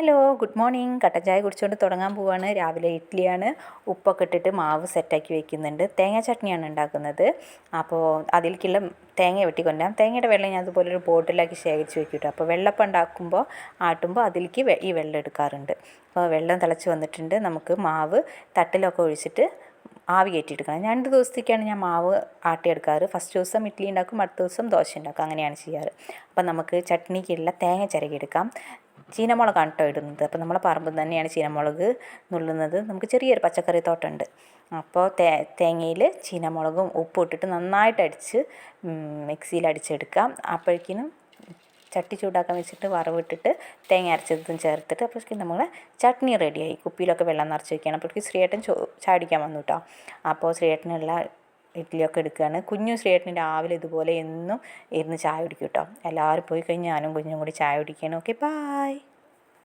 Hello, good morning. കട്ടൻ ചായ കുടിച്ചുകൊണ്ട് തുടങ്ങാൻ പോവാണ്. രാവിലെ ഇഡ്ഡലിയാണ്. ഉപ്പൊക്കെ ഇട്ടിട്ട് മാവ് സെറ്റാക്കി വെക്കുന്നുണ്ട്. തേങ്ങ ചട്നിയാണ് ഉണ്ടാക്കുന്നത്. അപ്പോൾ അതിലേക്കുള്ള തേങ്ങ വെട്ടിക്കൊണ്ടാം. തേങ്ങയുടെ വെള്ളം ഞാൻ അതുപോലെ ഒരു ബോട്ടിലാക്കി ശേഖരിച്ച് വെക്കും. അപ്പോൾ വെള്ളപ്പം ഉണ്ടാക്കുമ്പോൾ ആട്ടുമ്പോൾ അതിലേക്ക് ഈ വെള്ളം എടുക്കാറുണ്ട്. അപ്പോൾ വെള്ളം തിളച്ച് വന്നിട്ടുണ്ട്. നമുക്ക് മാവ് തട്ടിലൊക്കെ ഒഴിച്ചിട്ട് ആവി കയറ്റിയെടുക്കണം. 2 ദിവസത്തേക്കാണ് ഞാൻ മാവ് ആട്ടിയെടുക്കാറ്. ഫസ്റ്റ് ദിവസം ഇഡ്ഡലി ഉണ്ടാക്കും, അടുത്ത ദിവസം ദോശ ഉണ്ടാക്കും. അങ്ങനെയാണ് ചെയ്യാറ്. അപ്പം നമുക്ക് ചട്നിക്കുള്ള തേങ്ങ ചിരകിയെടുക്കാം. ചീനമുളകാണ് കേട്ടോ ഇടുന്നത്. അപ്പോൾ നമ്മളെ പറമ്പിൽ തന്നെയാണ് ചീനമുളക് നുള്ളുന്നത്. നമുക്ക് ചെറിയൊരു പച്ചക്കറി തോട്ടമുണ്ട്. അപ്പോൾ തേങ്ങയിൽ ചീനമുളകും ഉപ്പും ഇട്ടിട്ട് നന്നായിട്ട് അടിച്ച് മിക്സിയിൽ അടിച്ചെടുക്കാം. അപ്പോഴേക്കിനും ചട്ടി ചൂടാക്കാൻ വെച്ചിട്ട് വറവിട്ടിട്ട് തേങ്ങ അരച്ചതും ചേർത്തിട്ട് അപ്പോഴേക്കും നമ്മളെ ചട്നി റെഡിയായി. കുപ്പിയിലൊക്കെ വെള്ളം നിറച്ച് വയ്ക്കുകയാണ്. അപ്പോഴേക്കും ശ്രീയേട്ടൻ ചാടിക്കാൻ വന്നു കേട്ടോ. അപ്പോൾ ശ്രീയേട്ടനുള്ള ഇഡ്ഡലിയൊക്കെ എടുക്കുകയാണ്. കുഞ്ഞു ശ്രീയേട്ടന് രാവിലെ ഇതുപോലെ എന്നും ഇരുന്ന് ചായ കുടിക്കും കേട്ടോ. എല്ലാവരും പോയി കഴിഞ്ഞ് ഞാനും കുഞ്ഞും കൂടി ചായ കുടിക്കുകയാണ്. Okay, bye.